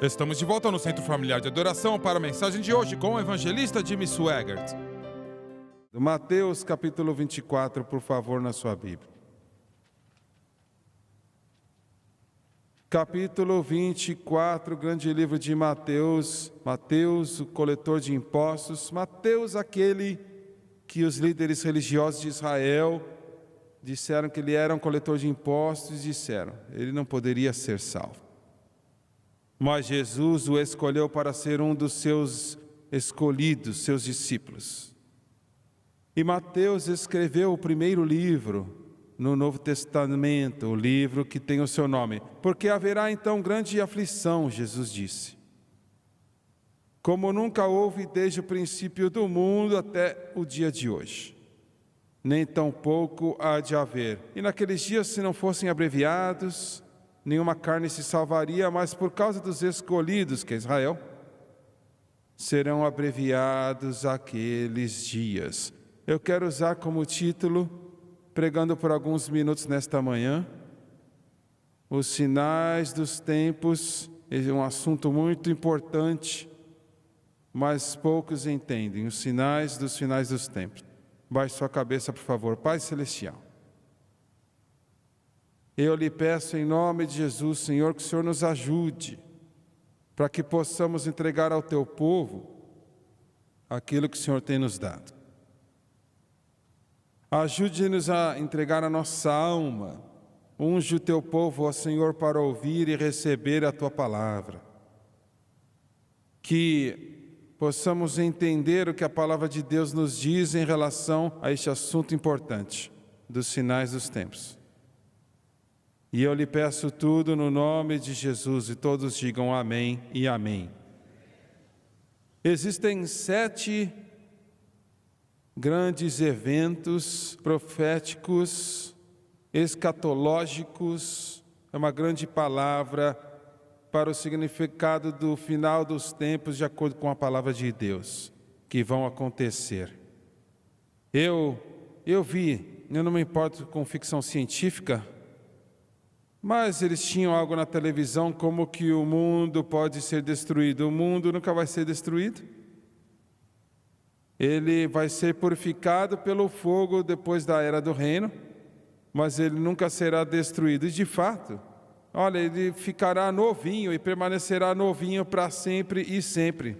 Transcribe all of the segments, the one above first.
Estamos de volta no Centro Familiar de Adoração para a mensagem de hoje com o evangelista Jimmy Swaggart. Mateus capítulo 24, por favor, na sua Bíblia. Capítulo 24, grande livro de Mateus. Mateus, o coletor de impostos. Mateus, aquele que os líderes religiosos de Israel disseram que ele era um coletor de impostos e disseram, ele não poderia ser salvo. Mas Jesus o escolheu para ser um dos seus escolhidos, seus discípulos. E Mateus escreveu o primeiro livro no Novo Testamento, o livro que tem o seu nome. Porque haverá então grande aflição, Jesus disse, como nunca houve desde o princípio do mundo até o dia de hoje. Nem tampouco há de haver. E naqueles dias, se não fossem abreviados, nenhuma carne se salvaria, mas por causa dos escolhidos, que é Israel, serão abreviados aqueles dias. Eu quero usar como título, pregando por alguns minutos nesta manhã, os sinais dos tempos. É um assunto muito importante, mas poucos entendem. Os sinais dos tempos. Baixe sua cabeça, por favor. Pai Celestial, eu lhe peço em nome de Jesus, Senhor, que o Senhor nos ajude, para que possamos entregar ao Teu povo aquilo que o Senhor tem nos dado. Ajude-nos a entregar a nossa alma. Unge o Teu povo, ó Senhor, para ouvir e receber a Tua palavra. Que possamos entender o que a palavra de Deus nos diz em relação a este assunto importante, dos sinais dos tempos. E eu lhe peço tudo no nome de Jesus, e todos digam amém e amém. Existem 7 grandes eventos proféticos, escatológicos, é uma grande palavra para o significado do final dos tempos, de acordo com a palavra de Deus, que vão acontecer. Eu não me importo com ficção científica, mas eles tinham algo na televisão como que o mundo pode ser destruído. O mundo nunca vai ser destruído. Ele vai ser purificado pelo fogo depois da era do reino, mas ele nunca será destruído. E de fato, olha, ele ficará novinho e permanecerá novinho para sempre e sempre.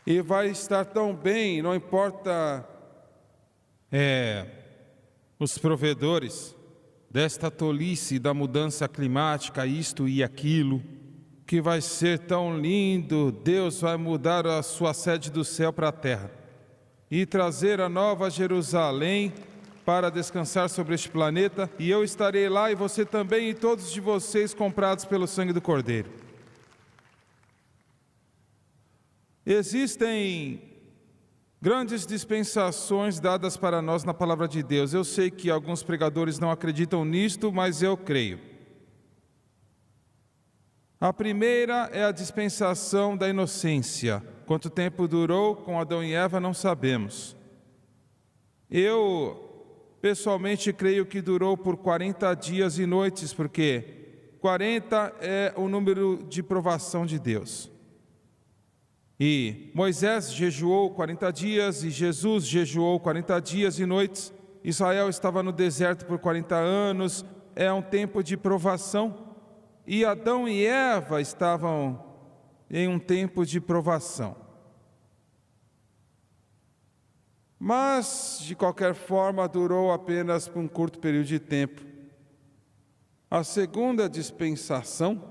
E vai estar tão bem, não importa os provedores desta tolice da mudança climática, isto e aquilo, que vai ser tão lindo. Deus vai mudar a sua sede do céu para a terra e trazer a nova Jerusalém para descansar sobre este planeta, e eu estarei lá, e você também, e todos de vocês comprados pelo sangue do Cordeiro. Existem grandes dispensações dadas para nós na palavra de Deus. Eu sei que alguns pregadores não acreditam nisto, mas eu creio. A primeira é a dispensação da inocência. Quanto tempo durou com Adão e Eva, não sabemos. Eu, pessoalmente, creio que durou por 40 dias e noites, porque 40 é o número de provação de Deus. E Moisés jejuou 40 dias e Jesus jejuou 40 dias e noites. Israel estava no deserto por 40 anos, é um tempo de provação. E Adão e Eva estavam em um tempo de provação. Mas, de qualquer forma, durou apenas por um curto período de tempo. A segunda dispensação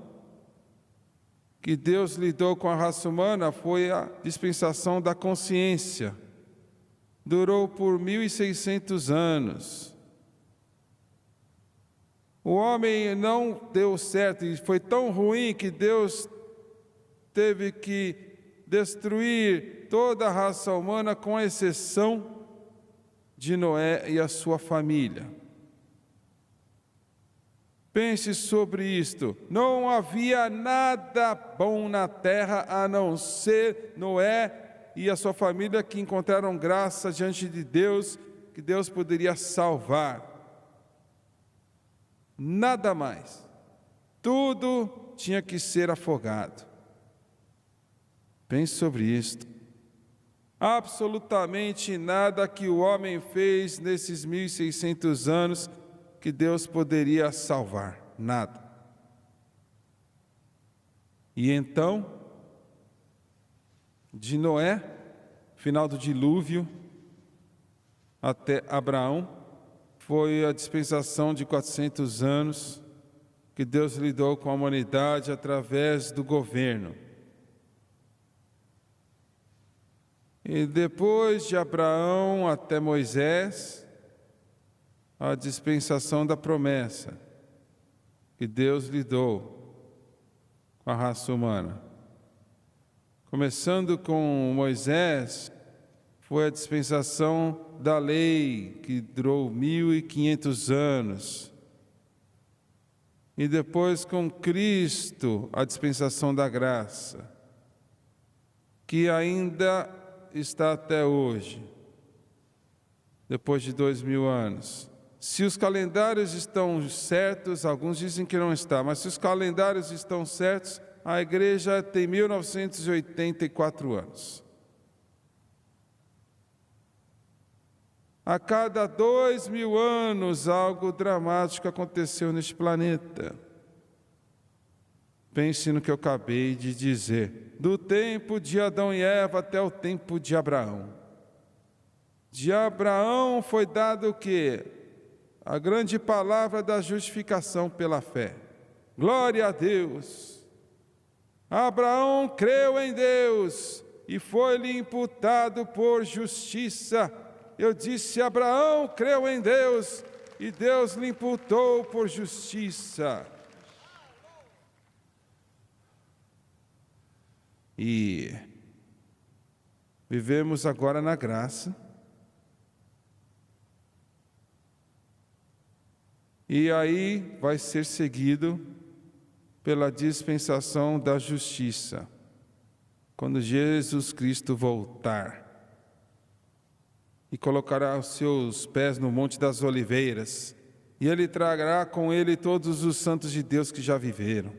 que Deus lidou com a raça humana foi a dispensação da consciência. Durou por 1600 anos. O homem não deu certo e foi tão ruim que Deus teve que destruir toda a raça humana, com exceção de Noé e a sua família. Pense sobre isto. Não havia nada bom na terra a não ser Noé e a sua família, que encontraram graça diante de Deus, que Deus poderia salvar. Nada mais. Tudo tinha que ser afogado. Pense sobre isto. Absolutamente nada que o homem fez nesses 1600 anos que Deus poderia salvar. Nada. E então, de Noé, final do dilúvio, até Abraão, foi a dispensação de 400 anos que Deus lidou com a humanidade através do governo. E depois de Abraão até Moisés, a dispensação da promessa, que Deus lidou com a raça humana. Começando com Moisés, foi a dispensação da lei, que durou 1500 anos. E depois com Cristo, a dispensação da graça, que ainda está até hoje, depois de 2000 anos. Se os calendários estão certos, alguns dizem que não está, mas se os calendários estão certos, a igreja tem 1984 anos. A cada 2000 anos, algo dramático aconteceu neste planeta. Pense no que eu acabei de dizer. Do tempo de Adão e Eva até o tempo de Abraão. De Abraão foi dado o quê? A grande palavra da justificação pela fé. Glória a Deus! Abraão creu em Deus e foi-lhe imputado por justiça. Eu disse, Abraão creu em Deus e Deus lhe imputou por justiça. E vivemos agora na graça. E aí vai ser seguido pela dispensação da justiça, quando Jesus Cristo voltar e colocará os seus pés no Monte das Oliveiras, e Ele trará com Ele todos os santos de Deus que já viveram.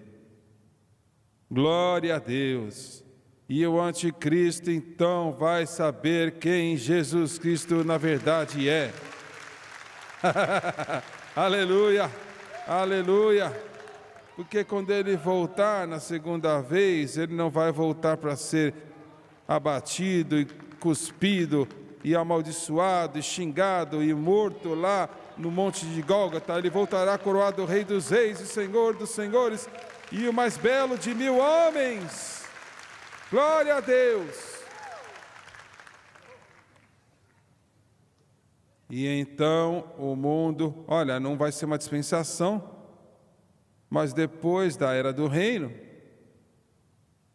Glória a Deus! E o anticristo então vai saber quem Jesus Cristo na verdade é. Aleluia! Aleluia! Porque quando ele voltar na segunda vez, ele não vai voltar para ser abatido e cuspido e amaldiçoado e xingado e morto lá no monte de Gólgota. Ele voltará coroado Rei dos Reis e Senhor dos Senhores e o mais belo de 1000 homens. Glória a Deus! E então o mundo, olha, não vai ser uma dispensação, mas depois da era do reino,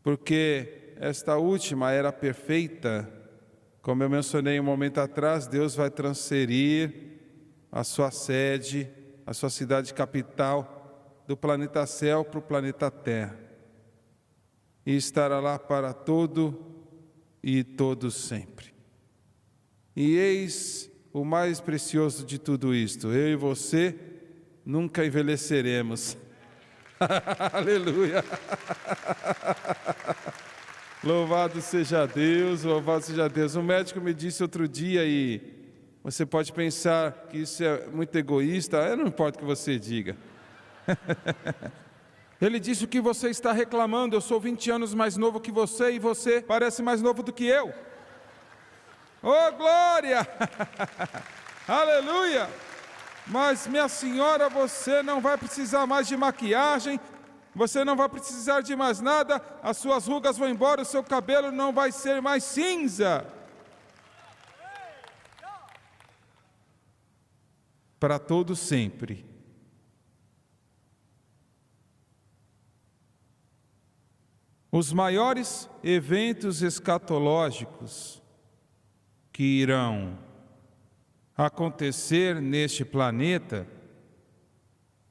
porque esta última era perfeita, como eu mencionei um momento atrás, Deus vai transferir a sua sede, a sua cidade capital, do planeta céu para o planeta terra, e estará lá para todo e todos sempre. E eis o mais precioso de tudo isto, eu e você nunca envelheceremos. Aleluia! Louvado seja Deus, louvado seja Deus. Um médico me disse outro dia, e você pode pensar que isso é muito egoísta, não importa o que você diga. Ele disse: o que você está reclamando, eu sou 20 anos mais novo que você e você parece mais novo do que eu. Oh, glória! Aleluia! Mas, minha senhora, você não vai precisar mais de maquiagem, você não vai precisar de mais nada, as suas rugas vão embora, o seu cabelo não vai ser mais cinza. Para todo sempre. Os maiores eventos escatológicos que irão acontecer neste planeta,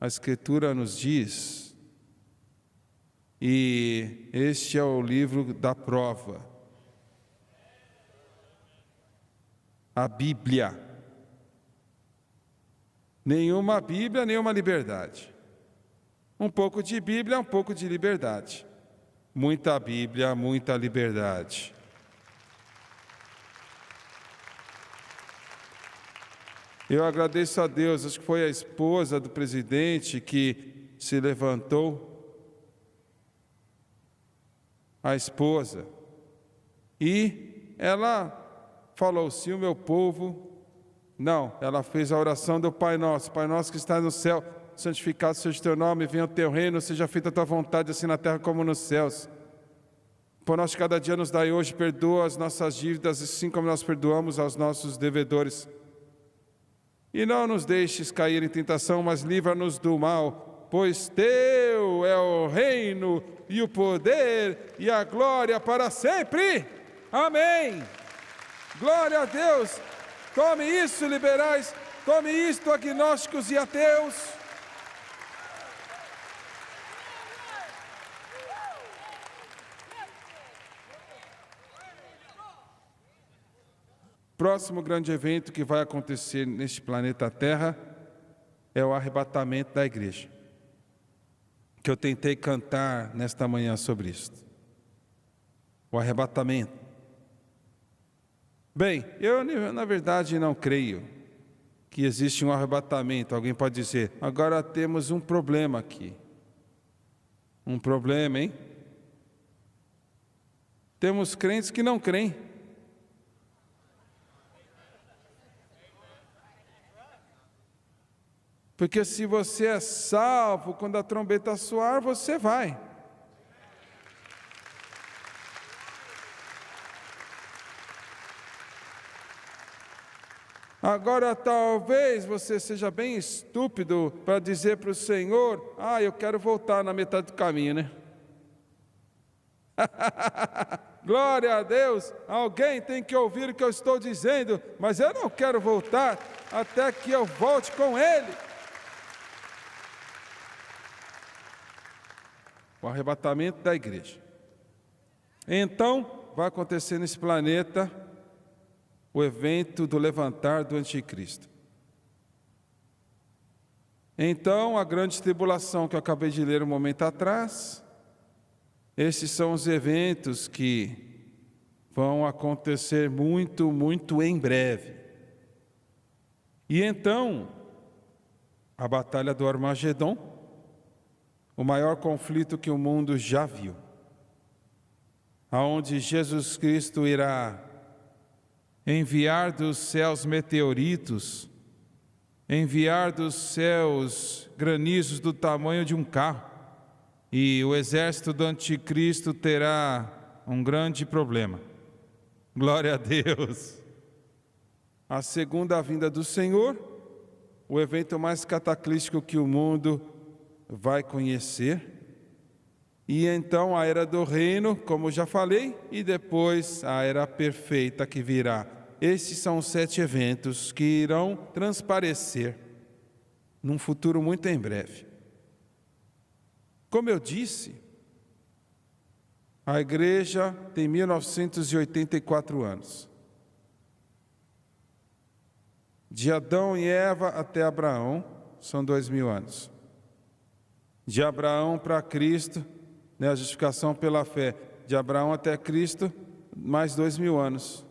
a Escritura nos diz, e este é o livro da prova, a Bíblia. Nenhuma Bíblia, nenhuma liberdade. Um pouco de Bíblia, um pouco de liberdade. Muita Bíblia, muita liberdade. Eu agradeço a Deus, acho que foi a esposa do presidente que se levantou, a esposa, e ela falou, se o meu povo... Não, ela fez a oração do Pai Nosso que está no céu, santificado seja o teu nome, venha o teu reino, seja feita a tua vontade, assim na terra como nos céus. Por nós cada dia nos dai hoje, perdoa as nossas dívidas, assim como nós perdoamos aos nossos devedores. E não nos deixes cair em tentação, mas livra-nos do mal, pois teu é o reino e o poder e a glória para sempre. Amém. Glória a Deus. Tome isso, liberais. Tome isto, agnósticos e ateus. Próximo grande evento que vai acontecer neste planeta Terra é o arrebatamento da igreja, que eu tentei cantar nesta manhã sobre isso. O arrebatamento. Bem, eu na verdade não creio que existe um arrebatamento. Alguém pode dizer, agora temos um problema aqui. Um problema, hein? Temos crentes que não creem. Porque se você é salvo, quando a trombeta soar, você vai. Agora, talvez você seja bem estúpido para dizer para o Senhor, eu quero voltar na metade do caminho, né? Glória a Deus, alguém tem que ouvir o que eu estou dizendo, mas eu não quero voltar até que eu volte com Ele. O arrebatamento da igreja. Então, vai acontecer nesse planeta o evento do levantar do anticristo. Então, a grande tribulação que eu acabei de ler um momento atrás, esses são os eventos que vão acontecer muito, muito em breve. E então, a batalha do Armagedon, o maior conflito que o mundo já viu, aonde Jesus Cristo irá enviar dos céus meteoritos, enviar dos céus granizos do tamanho de um carro, e o exército do anticristo terá um grande problema. Glória a Deus! A segunda vinda do Senhor, o evento mais cataclístico que o mundo vai conhecer, e então a era do reino, como já falei, e depois a era perfeita que virá. Esses são os 7 eventos que irão transparecer num futuro muito em breve. Como eu disse, a igreja tem 1984 anos. De Adão e Eva até Abraão, são 2000 anos. De Abraão para Cristo, a justificação pela fé, de Abraão até Cristo, mais 2000 anos.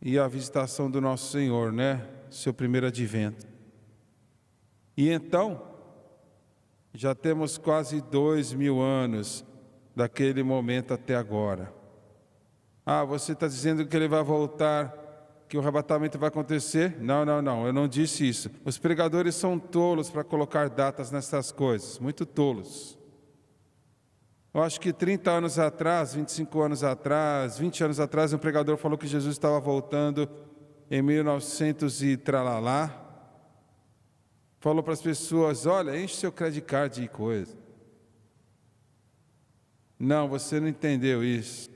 E a visitação do nosso Senhor, seu primeiro advento. E então, já temos quase 2000 anos daquele momento até agora. Você está dizendo que ele vai voltar, que o arrebatamento vai acontecer? Não, eu não disse isso. Os pregadores são tolos para colocar datas nessas coisas, muito tolos. Eu acho que 30 anos atrás, 25 anos atrás, 20 anos atrás, um pregador falou que Jesus estava voltando em 1900 e tralalá. Falou para as pessoas, olha, enche seu credit card de coisa. Não, você não entendeu isso.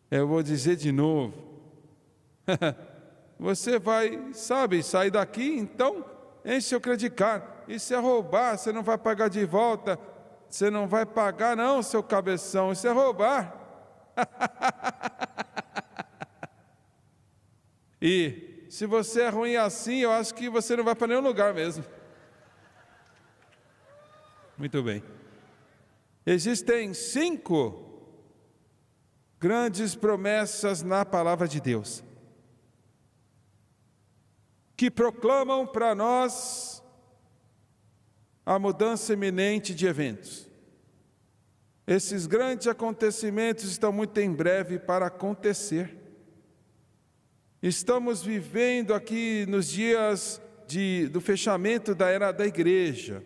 Eu vou dizer de novo. Você vai, sair daqui, então enche seu credit card. Isso é roubar, você não vai pagar de volta. Você não vai pagar não, seu cabeção, isso é roubar. E se você é ruim assim, eu acho que você não vai para nenhum lugar mesmo. Muito bem. Existem 5 grandes promessas na palavra de Deus que proclamam para nós a mudança iminente de eventos. Esses grandes acontecimentos estão muito em breve para acontecer. Estamos vivendo aqui nos dias do fechamento da era da igreja.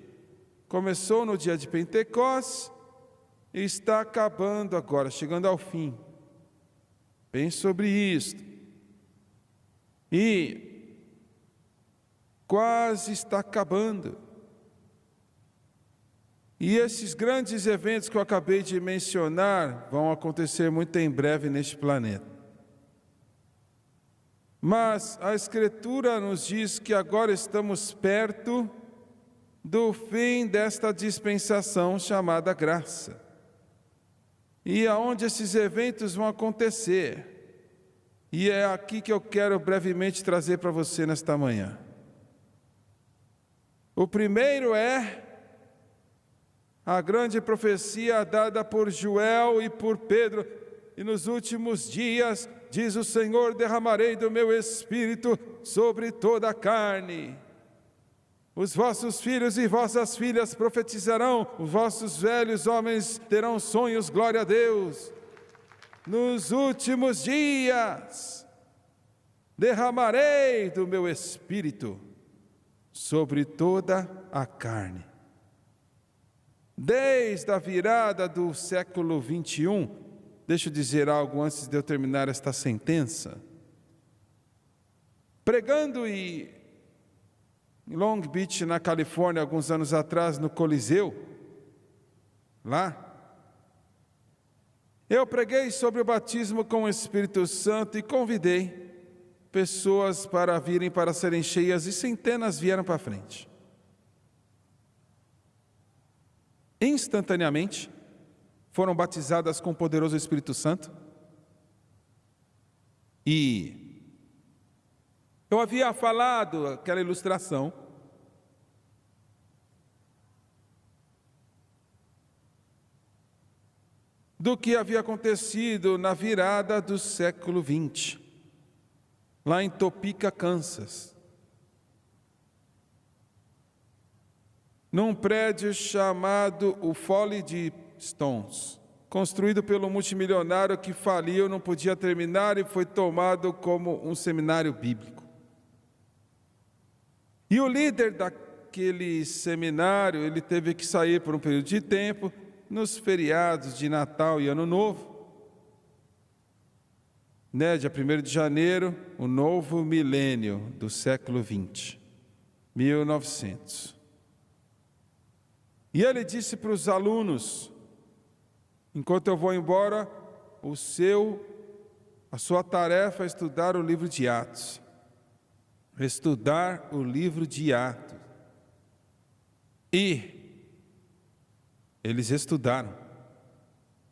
Começou no dia de Pentecostes e está acabando agora, chegando ao fim. Pense sobre isto. E quase está acabando. E esses grandes eventos que eu acabei de mencionar vão acontecer muito em breve neste planeta. Mas a Escritura nos diz que agora estamos perto do fim desta dispensação chamada graça. E aonde esses eventos vão acontecer. E é aqui que eu quero brevemente trazer para você nesta manhã. O primeiro é a grande profecia dada por Joel e por Pedro. E nos últimos dias, diz o Senhor, derramarei do meu Espírito sobre toda a carne. Os vossos filhos e vossas filhas profetizarão, os vossos velhos homens terão sonhos, glória a Deus. Nos últimos dias, derramarei do meu Espírito sobre toda a carne. Desde a virada do século 21, deixa eu dizer algo antes de eu terminar esta sentença. Pregando em Long Beach, na Califórnia, alguns anos atrás, no Coliseu, lá, eu preguei sobre o batismo com o Espírito Santo e convidei pessoas para virem para serem cheias, e centenas vieram para frente. Instantaneamente, foram batizadas com o poderoso Espírito Santo. E eu havia falado aquela ilustração do que havia acontecido na virada do século 20, lá em Topeka, Kansas. Num prédio chamado o Folly de Stones, construído pelo multimilionário que faliu, não podia terminar e foi tomado como um seminário bíblico. E o líder daquele seminário, ele teve que sair por um período de tempo, nos feriados de Natal e Ano Novo, dia 1º de janeiro, o novo milênio do século 20, 1900. E ele disse para os alunos: enquanto eu vou embora, a sua tarefa é estudar o livro de Atos. Estudar o livro de Atos. E eles estudaram.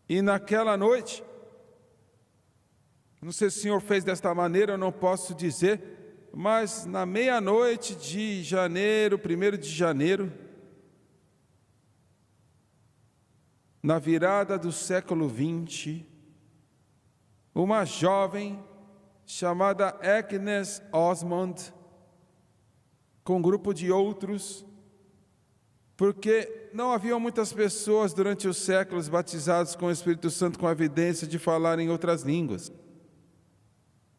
E naquela noite, não sei se o Senhor fez desta maneira, eu não posso dizer, mas na meia-noite de janeiro, 1º de janeiro, na virada do século 20, uma jovem chamada Agnes Osmond, com um grupo de outros, porque não haviam muitas pessoas durante os séculos batizadas com o Espírito Santo com a evidência de falar em outras línguas,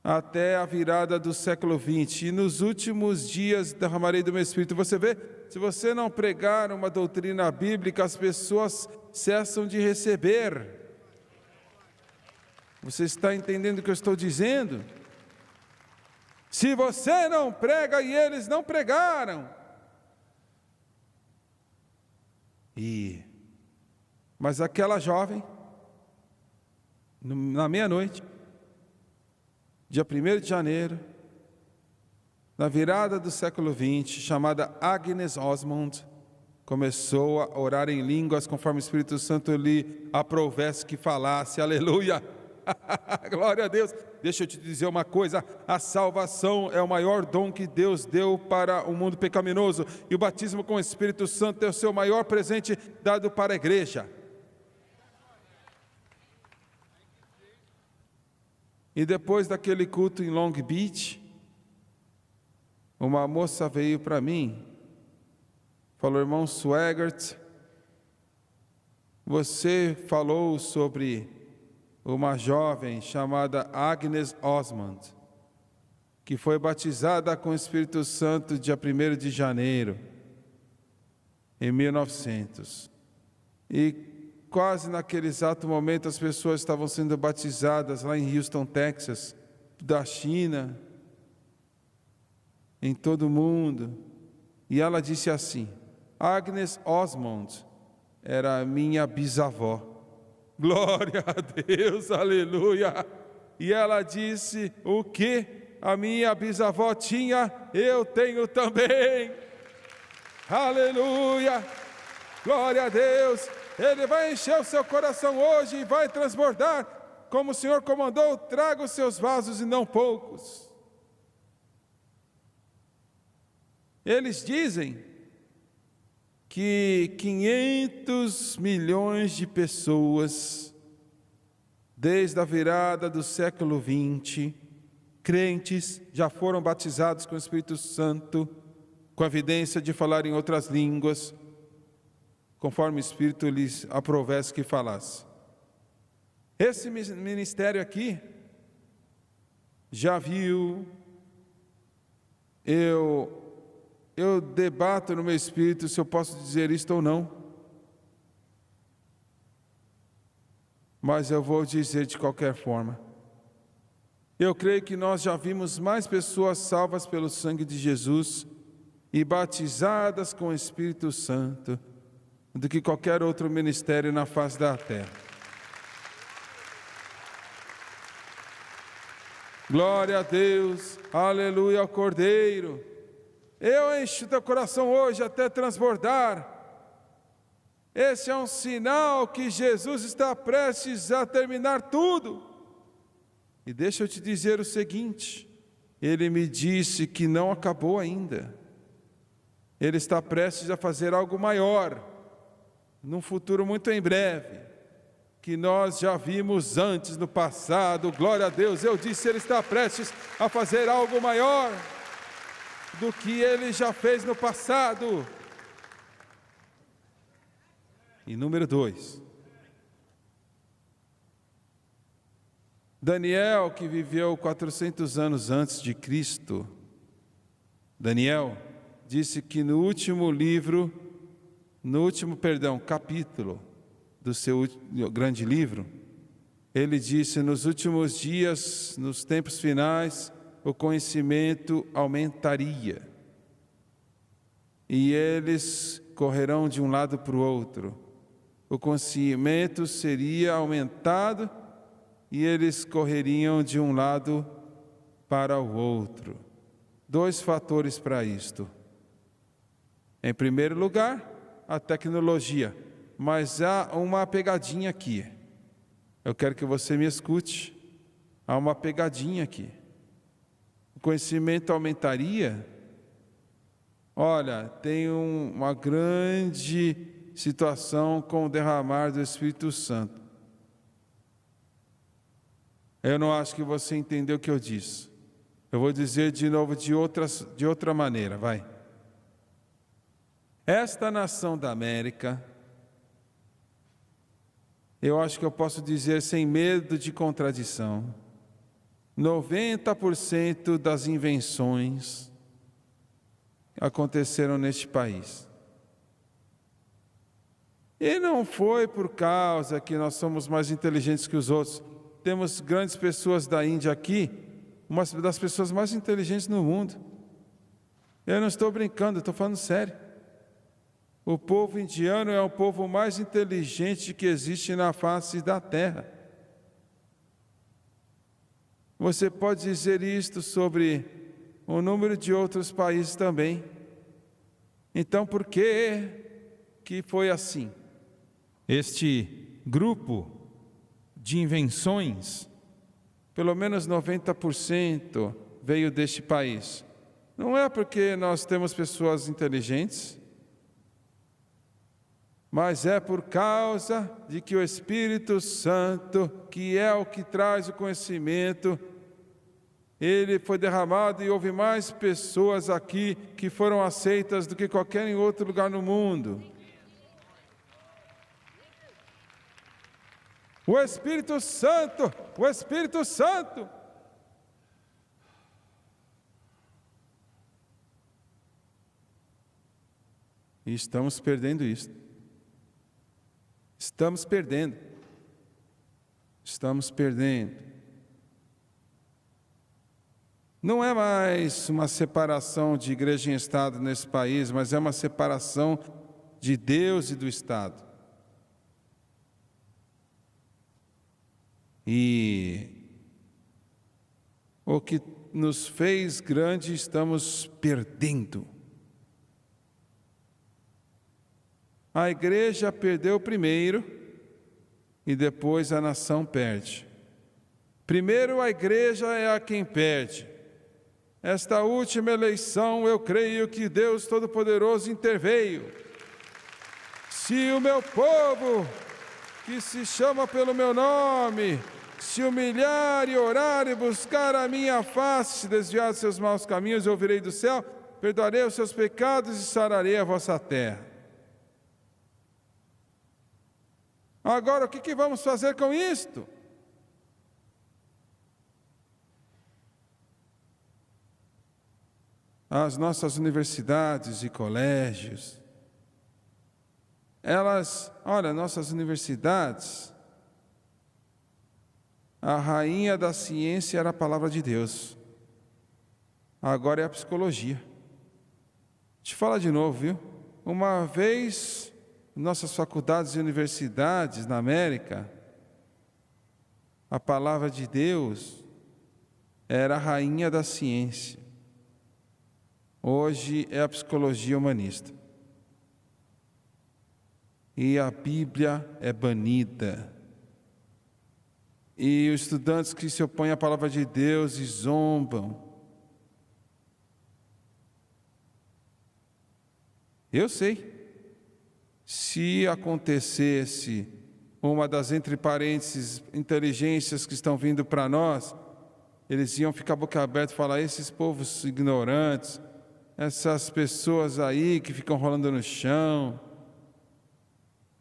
até a virada do século 20. E nos últimos dias derramarei do meu Espírito. Você vê, se você não pregar uma doutrina bíblica, as pessoas cessam de receber. Você está entendendo o que eu estou dizendo? Se você não prega e eles não pregaram. Mas aquela jovem, na meia-noite, dia 1º de janeiro, na virada do século 20, chamada Agnes Osmond, começou a orar em línguas conforme o Espírito Santo lhe aprovesse que falasse. Aleluia! Glória a Deus. Deixa eu te dizer uma coisa: a salvação é o maior dom que Deus deu para o mundo pecaminoso, e o batismo com o Espírito Santo é o seu maior presente dado para a igreja. E depois daquele culto em Long Beach, uma moça veio para mim, falou: irmão Swegert, você falou sobre uma jovem chamada Agnes Osmond, que foi batizada com o Espírito Santo dia 1º de janeiro, em 1900. E quase naquele exato momento as pessoas estavam sendo batizadas lá em Houston, Texas, da China, em todo o mundo. E ela disse assim: Agnes Osmond era minha bisavó. Glória a Deus, aleluia. E ela disse: o que a minha bisavó tinha, eu tenho também. Aleluia, glória a Deus. Ele vai encher o seu coração hoje e vai transbordar. Como o Senhor comandou, traga os seus vasos e não poucos. Eles dizem que 500 milhões de pessoas, desde a virada do século XX, crentes, já foram batizados com o Espírito Santo, com a evidência de falar em outras línguas, conforme o Espírito lhes aprovesse que falasse. Esse ministério aqui já viu, eu debato no meu espírito se eu posso dizer isto ou não, mas eu vou dizer de qualquer forma. Eu creio que nós já vimos mais pessoas salvas pelo sangue de Jesus e batizadas com o Espírito Santo do que qualquer outro ministério na face da terra. Glória a Deus, aleluia ao Cordeiro. Eu encho teu coração hoje até transbordar. Esse é um sinal que Jesus está prestes a terminar tudo. E deixa eu te dizer o seguinte: Ele me disse que não acabou ainda. Ele está prestes a fazer algo maior, num futuro muito em breve, que nós já vimos antes no passado. Glória a Deus. Eu disse: Ele está prestes a fazer algo maior do que Ele já fez no passado. E número 2, Daniel, que viveu 400 anos antes de Cristo, Daniel disse que no último capítulo do seu grande livro, ele disse: nos últimos dias, nos tempos finais, o conhecimento aumentaria, e eles correrão de um lado para o outro. O conhecimento seria aumentado e eles correriam de um lado para o outro. 2 fatores para isto. Em primeiro lugar, a tecnologia. Mas há uma pegadinha aqui. Eu quero que você me escute. Há uma pegadinha aqui. O conhecimento aumentaria? Olha, tem uma grande situação com o derramar do Espírito Santo. Eu não acho que você entendeu o que eu disse. Eu vou dizer de novo de outra maneira, vai. Esta nação da América, eu acho que eu posso dizer sem medo de contradição, 90% das invenções aconteceram neste país. E não foi por causa que nós somos mais inteligentes que os outros. Temos grandes pessoas da Índia aqui, uma das pessoas mais inteligentes no mundo. Eu não estou brincando, eu estou falando sério. O povo indiano é o povo mais inteligente que existe na face da terra. Você pode dizer isto sobre o número de outros países também. Então, por que foi assim? Este grupo de invenções pelo menos 90% veio deste país. Não é porque nós temos pessoas inteligentes, mas é por causa de que o Espírito Santo, que é o que traz o conhecimento, ele foi derramado e houve mais pessoas aqui que foram aceitas do que qualquer em outro lugar no mundo. O Espírito Santo, o Espírito Santo. E estamos perdendo isso. Estamos perdendo. Estamos perdendo. Não é mais uma separação de igreja e Estado nesse país, mas é uma separação de Deus e do Estado. E o que nos fez grande estamos perdendo. A igreja perdeu primeiro e depois a nação perde. Primeiro a igreja é a quem perde. Esta última eleição eu creio que Deus Todo-Poderoso interveio. Se o meu povo, que se chama pelo meu nome, se humilhar e orar e buscar a minha face, se desviar dos seus maus caminhos, eu ouvirei do céu, perdoarei os seus pecados e sararei a vossa terra. Agora, o que vamos fazer com isto? As nossas universidades e colégios, nossas universidades, a rainha da ciência era a palavra de Deus. Agora é a psicologia. Te falo de novo, viu? Uma vez, nossas faculdades e universidades na América, a palavra de Deus era a rainha da ciência. Hoje é a psicologia humanista. E a Bíblia é banida. E os estudantes que se opõem à palavra de Deus e zombam. Eu sei. Se acontecesse uma das, entre parênteses, inteligências que estão vindo para nós, eles iam ficar boca aberta e falar: esses povos ignorantes, essas pessoas aí que ficam rolando no chão,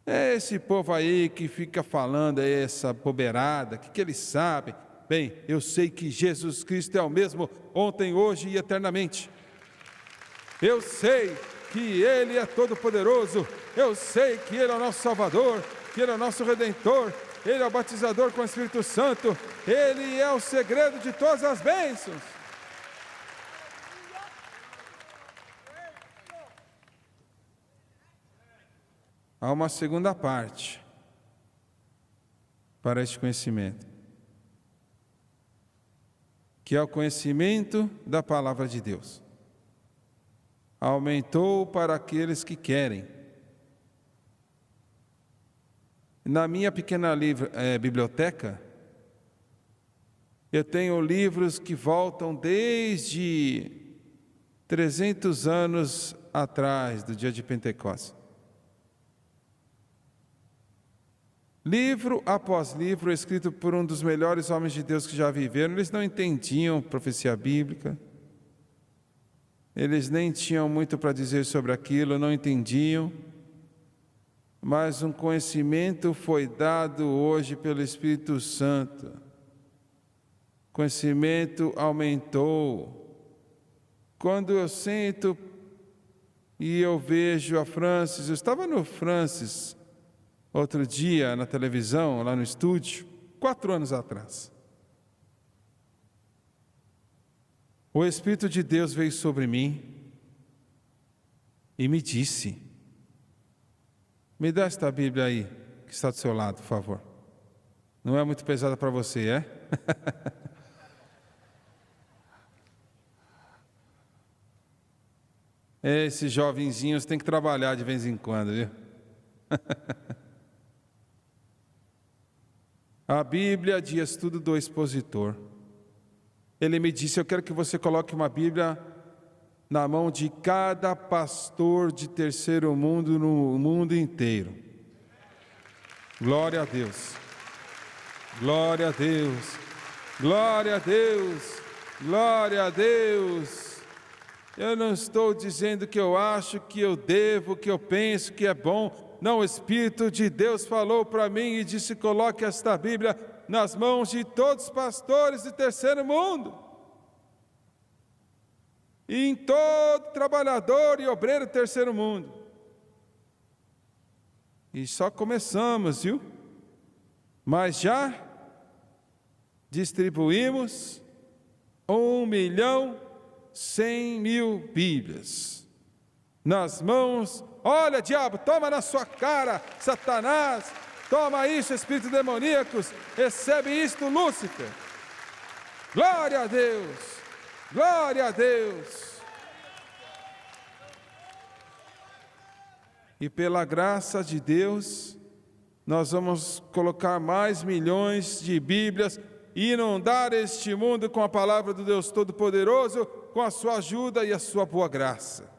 esse povo aí que fica falando essa bobeirada, o que eles sabem? Bem, eu sei que Jesus Cristo é o mesmo ontem, hoje e eternamente. Eu sei que Ele é todo-poderoso. Eu sei que Ele é o nosso Salvador, que Ele é o nosso Redentor, Ele é o batizador com o Espírito Santo, Ele é o segredo de todas as bênçãos. Há uma segunda parte para este conhecimento, que é o conhecimento da palavra de Deus. Aumentou para aqueles que querem. Na minha pequena biblioteca, eu tenho livros que voltam desde 300 anos atrás, do dia de Pentecostes. Livro após livro, escrito por um dos melhores homens de Deus que já viveram. Eles não entendiam profecia bíblica, eles nem tinham muito para dizer sobre aquilo, não entendiam, mas um conhecimento foi dado hoje pelo Espírito Santo. O conhecimento aumentou. Quando eu sento e eu vejo a Francis, eu estava no Francis outro dia na televisão, lá no estúdio, 4 anos atrás. O Espírito de Deus veio sobre mim e me disse: me dá esta Bíblia aí, que está do seu lado, por favor. Não é muito pesada para você, é? Esses jovenzinhos têm que trabalhar de vez em quando, viu? a Bíblia de estudo do expositor. Ele me disse: eu quero que você coloque uma Bíblia na mão de cada pastor de terceiro mundo no mundo inteiro. Glória a Deus. Glória a Deus. Glória a Deus. Glória a Deus. Eu não estou dizendo que eu acho, que eu devo, que eu penso que é bom. Não, o Espírito de Deus falou para mim e disse: coloque esta Bíblia nas mãos de todos os pastores de terceiro mundo. E em todo trabalhador e obreiro do terceiro mundo. E só começamos, viu? Mas já distribuímos 1.100.000 Bíblias nas mãos. Olha, diabo, toma na sua cara, Satanás, toma isso, espíritos demoníacos, recebe isto, Lúcifer. Glória a Deus, glória a Deus. E pela graça de Deus, nós vamos colocar mais milhões de Bíblias e inundar este mundo com a palavra do Deus Todo-Poderoso, com a sua ajuda e a sua boa graça.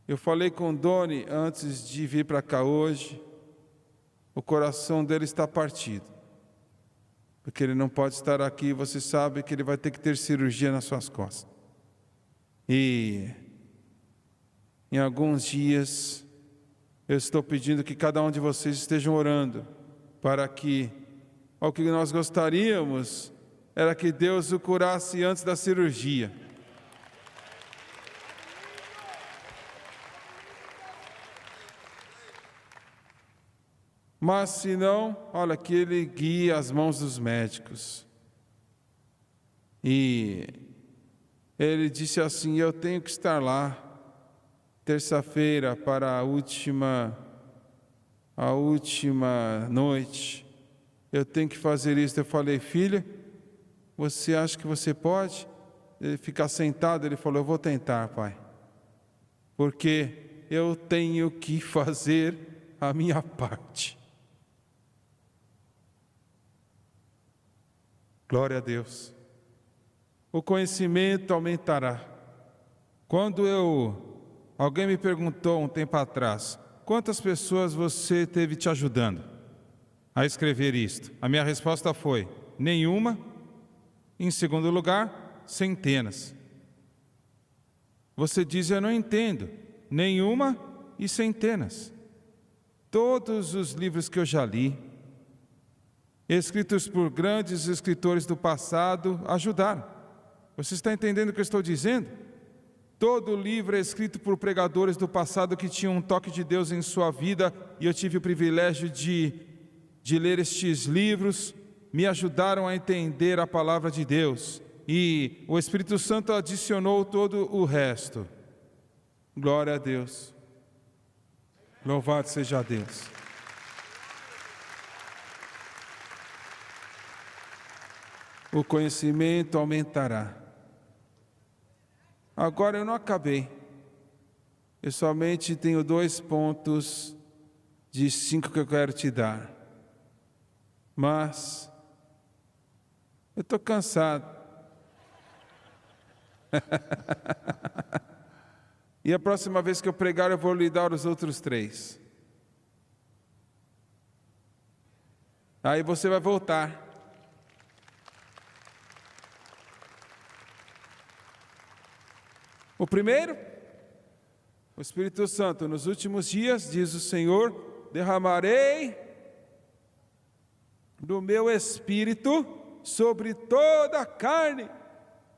Eu falei com Doni antes de vir para cá hoje. O coração dele está partido, porque ele não pode estar aqui. Você sabe que ele vai ter que ter cirurgia nas suas costas. E em alguns dias eu estou pedindo que cada um de vocês estejam orando para que, o que nós gostaríamos era que Deus o curasse antes da cirurgia. Mas se não, olha, que ele guie as mãos dos médicos. E ele disse assim: eu tenho que estar lá terça-feira para a última noite. Eu tenho que fazer isso. Eu falei: filha, você acha que você pode ficar sentado? Ele falou: eu vou tentar, pai, porque eu tenho que fazer a minha parte. Glória a Deus. O conhecimento aumentará. Alguém me perguntou um tempo atrás: quantas pessoas você teve te ajudando a escrever isto? A minha resposta foi: nenhuma. Em segundo lugar, centenas. Você diz: eu não entendo. Nenhuma e centenas. Todos os livros que eu já li, escritos por grandes escritores do passado, ajudaram. Você está entendendo o que eu estou dizendo? Todo livro é escrito por pregadores do passado que tinham um toque de Deus em sua vida, e eu tive o privilégio de ler estes livros. Me ajudaram a entender a palavra de Deus, e o Espírito Santo adicionou todo o resto. Glória a Deus. Louvado seja Deus. O conhecimento aumentará. Agora eu não acabei. Eu somente tenho 2 pontos de 5 que eu quero te dar. Mas eu estou cansado. E a próxima vez que eu pregar, eu vou lhe dar os outros 3. Aí você vai voltar. O primeiro, o Espírito Santo: nos últimos dias, diz o Senhor, derramarei do meu Espírito sobre toda a carne.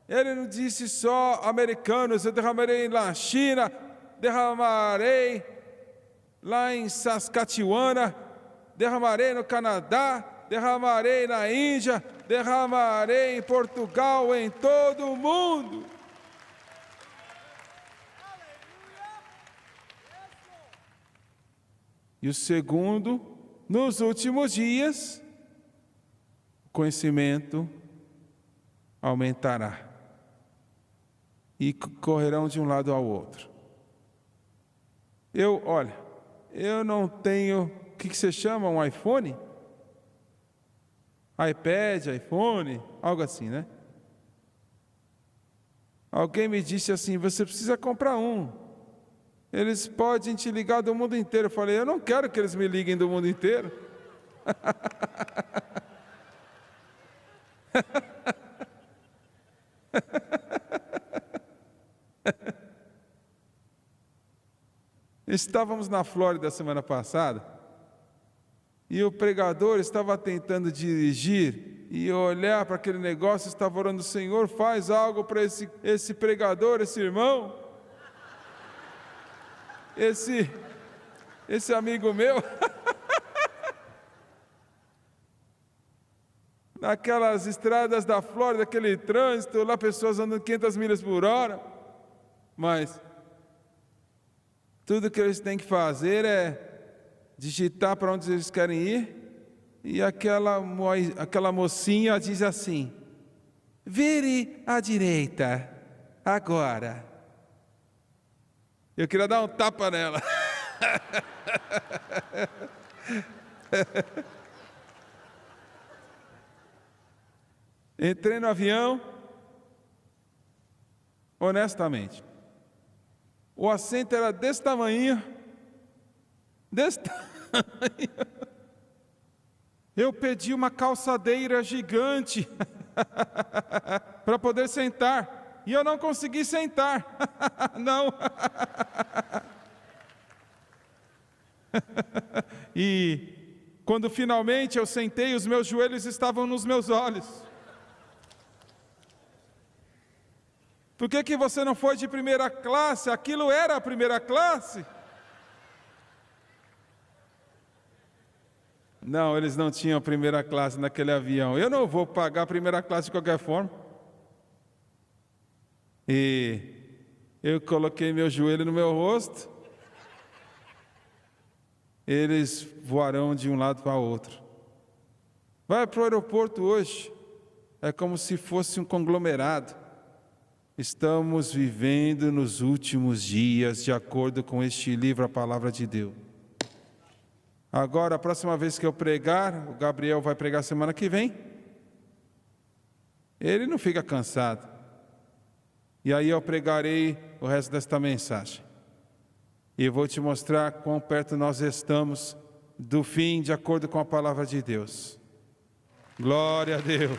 Ele não disse só americanos: eu derramarei na China, derramarei lá em Saskatchewan, derramarei no Canadá, derramarei na Índia, derramarei em Portugal, em todo o mundo. E o segundo, nos últimos dias, o conhecimento aumentará. E correrão de um lado ao outro. Eu não tenho, o que você chama, um iPhone? iPad, iPhone, algo assim, né? Alguém me disse assim: você precisa comprar um. Eles podem te ligar do mundo inteiro. Eu falei: eu não quero que eles me liguem do mundo inteiro. Estávamos na Flórida semana passada e o pregador estava tentando dirigir e olhar para aquele negócio, estava orando: Senhor, faz algo para esse pregador, esse irmão, esse amigo meu. Naquelas estradas da Flórida, aquele trânsito, lá pessoas andando 500 milhas por hora, mas tudo que eles têm que fazer é digitar para onde eles querem ir, e aquela mocinha diz assim: vire à direita, agora. Eu queria dar um tapa nela. Entrei no avião, honestamente, o assento era desse tamanho, eu pedi uma calçadeira gigante para poder sentar, e eu não consegui sentar, não. E quando finalmente eu sentei, os meus joelhos estavam nos meus olhos. Por que você não foi de primeira classe? Aquilo era a primeira classe? Não, eles não tinham primeira classe naquele avião. Eu não vou pagar a primeira classe de qualquer forma. E eu coloquei meu joelho no meu rosto. Eles voarão de um lado para o outro. Vai para o aeroporto hoje. É como se fosse um conglomerado. Estamos vivendo nos últimos dias, de acordo com este livro, a Palavra de Deus. Agora, a próxima vez que eu pregar, o Gabriel vai pregar semana que vem, ele não fica cansado. E aí eu pregarei o resto desta mensagem. E eu vou te mostrar quão perto nós estamos do fim, de acordo com a Palavra de Deus. Glória a Deus.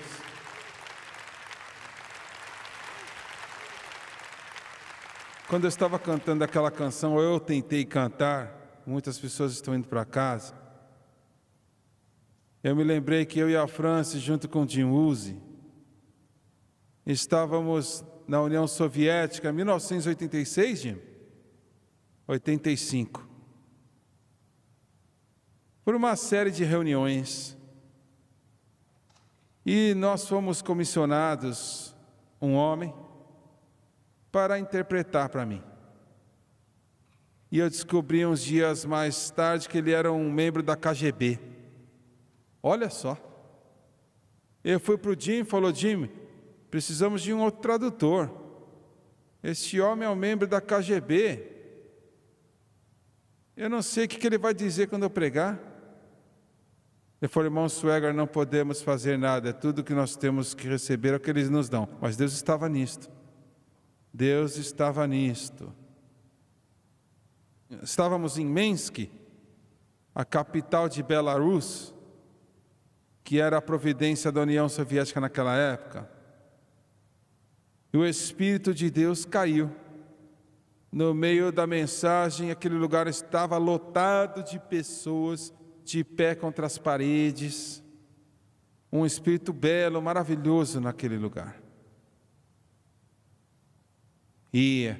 Quando eu estava cantando aquela canção, eu tentei cantar, muitas pessoas estão indo para casa. Eu me lembrei que eu e a Francis, junto com o Jim Uzi, estávamos na União Soviética em 1986, Jim? 85. Por uma série de reuniões. E nós fomos comissionados, um homem, para interpretar para mim. E eu descobri uns dias mais tarde que ele era um membro da KGB. Olha só. Eu fui para o Jim e falou: Jim, precisamos de um outro tradutor. Este homem é um membro da KGB. Eu não sei o que ele vai dizer quando eu pregar. Ele falou: irmão Swagger, não podemos fazer nada. É tudo que nós temos que receber, é o que eles nos dão. Mas Deus estava nisto. Deus estava nisto. Estávamos em Minsk, a capital de Belarus, que era a providência da União Soviética naquela época. E o Espírito de Deus caiu. No meio da mensagem, aquele lugar estava lotado de pessoas, de pé contra as paredes. Um Espírito belo, maravilhoso naquele lugar. E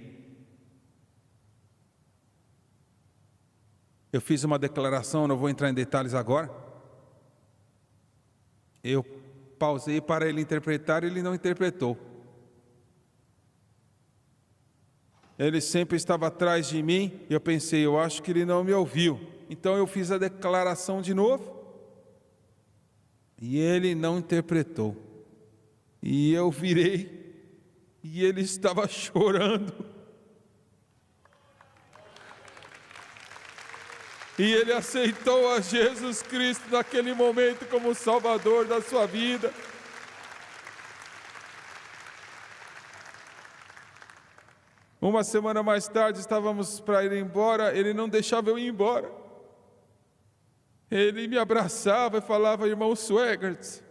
eu fiz uma declaração, não vou entrar em detalhes agora. Eu pausei para ele interpretar e ele não interpretou. Ele sempre estava atrás de mim e eu pensei: eu acho que ele não me ouviu. Então eu fiz a declaração de novo e ele não interpretou. E eu virei e ele estava chorando. E ele aceitou a Jesus Cristo naquele momento como Salvador da sua vida. Uma semana mais tarde, estávamos para ir embora, ele não deixava eu ir embora. Ele me abraçava e falava: irmão Swegert,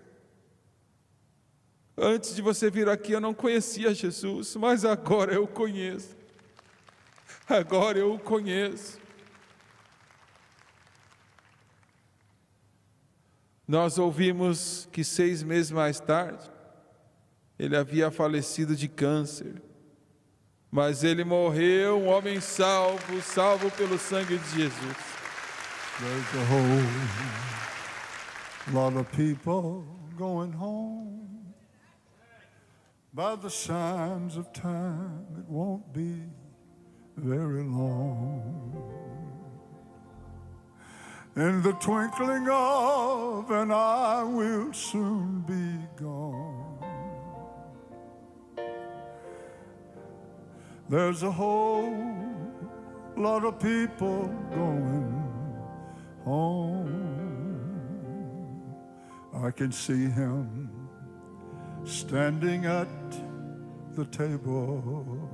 antes de você vir aqui eu não conhecia Jesus, mas agora eu o conheço. Agora eu o conheço. Nós ouvimos que 6 meses mais tarde, ele havia falecido de câncer. Mas ele morreu, um homem salvo, salvo pelo sangue de Jesus. There's a whole lot of people going home. By the signs of time, it won't be very long. In the twinkling of an eye, will soon be gone. There's a whole lot of people going home. I can see him standing at the table,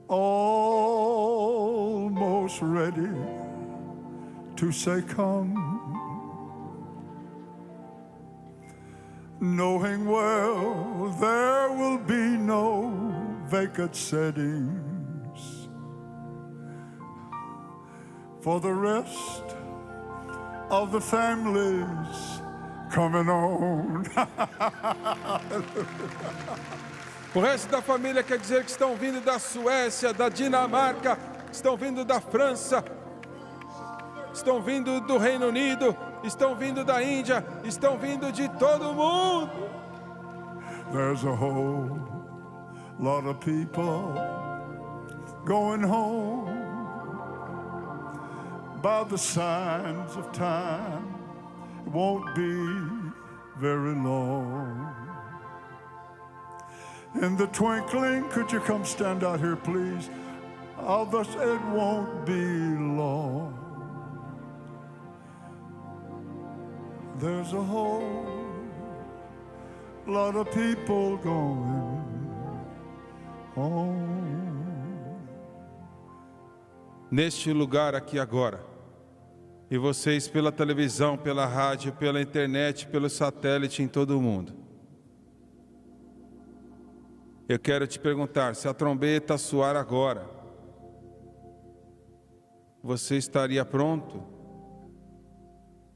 almost ready to say come, knowing well there will be no vacant settings for the rest of the families coming on. O resto da família quer dizer que estão vindo da Suécia, da Dinamarca, estão vindo da França, estão vindo do Reino Unido, estão vindo da Índia, estão vindo de todo mundo. There's a whole lot of people going home. By the signs of time, it won't be very long. In the twinkling, could you come stand out here, please? It won't be long. There's a whole lot of people going home. Neste lugar aqui agora, e vocês pela televisão, pela rádio, pela internet, pelo satélite em todo o mundo, eu quero te perguntar, se a trombeta soar agora, você estaria pronto?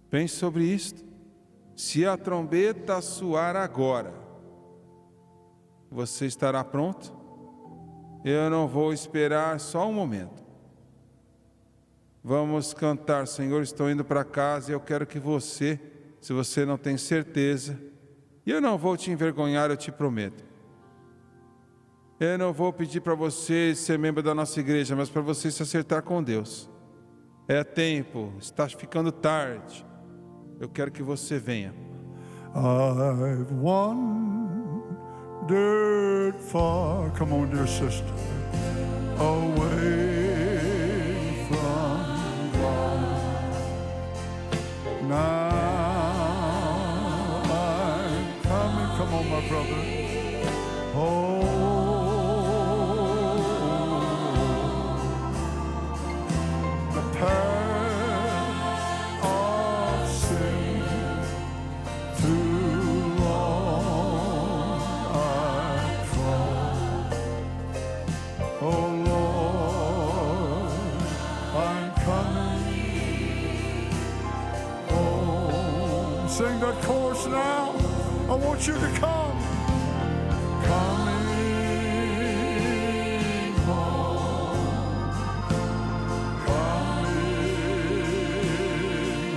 Pense sobre isto. Se a trombeta soar agora, você estará pronto? Eu não vou esperar só um momento. Vamos cantar, Senhor, estou indo para casa e eu quero que você, se você não tem certeza, e eu não vou te envergonhar, eu te prometo. Eu não vou pedir para você ser membro da nossa igreja, mas para você se acertar com Deus. É tempo, está ficando tarde. Eu quero que você venha. I've wandered far, come on dear sister, away from God. Now I'm coming, come on my brother, the path of sin too long I've trod. Oh Lord, I'm coming home. Sing that chorus now. I want you to come. Coming home. Coming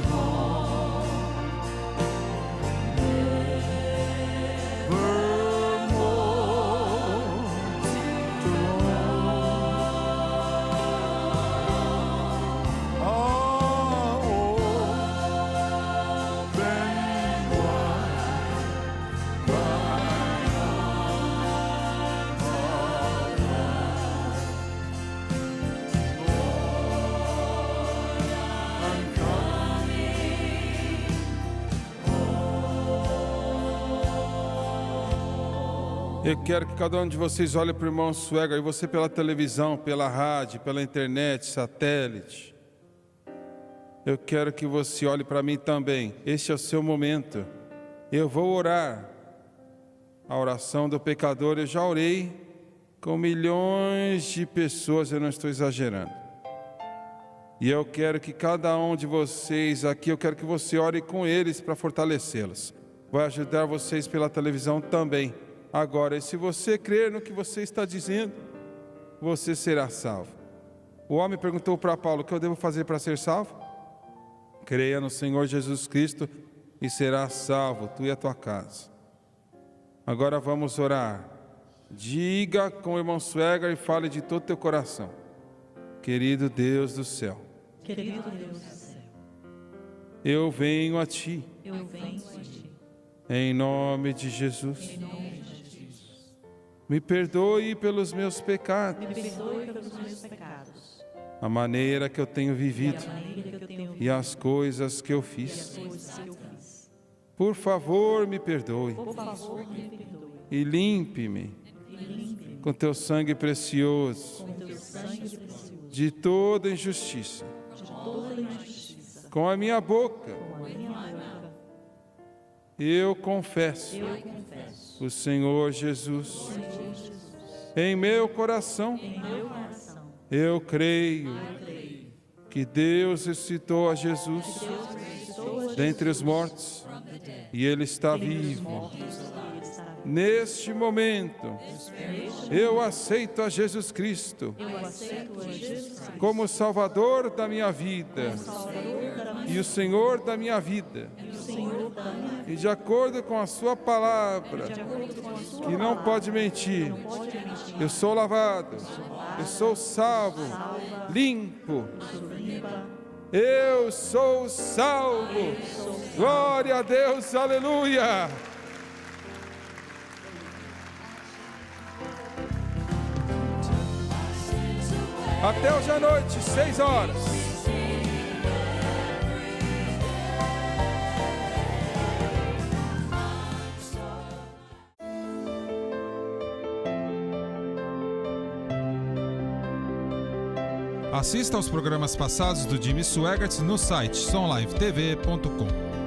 home. Never more to roam. Oh, then what? Eu quero que cada um de vocês olhe para o irmão Swagger, e você pela televisão, pela rádio, pela internet, satélite. Eu quero que você olhe para mim também. Este é o seu momento. Eu vou orar. A oração do pecador, eu já orei com milhões de pessoas, eu não estou exagerando. E eu quero que cada um de vocês aqui, eu quero que você ore com eles para fortalecê-los. Vai ajudar vocês pela televisão também. Agora, e se você crer no que você está dizendo, você será salvo. O homem perguntou para Paulo: o que eu devo fazer para ser salvo? Creia no Senhor Jesus Cristo e será salvo, tu e a tua casa. Agora vamos orar. Diga com o irmão Swagger e fale de todo o teu coração. Querido Deus do céu, eu venho a Ti, em nome de Jesus. Me perdoe pelos meus pecados, a maneira que eu tenho vivido e as coisas que eu fiz. Por favor, me perdoe e limpe-me com Teu sangue precioso de toda injustiça. Com a minha boca eu confesso o Senhor Jesus. Em meu coração eu creio que Deus ressuscitou a Jesus dentre os mortos e Ele está vivo. Neste momento, eu aceito a Jesus Cristo como Salvador da minha vida e o Senhor da minha vida. E de acordo com a Sua palavra, que não pode mentir, eu sou lavado, eu sou salvo, limpo. Eu sou salvo. Glória a Deus, aleluia. Até hoje à noite, 6 horas. Assista aos programas passados do Jimmy Swaggart no site sonlivetv.com.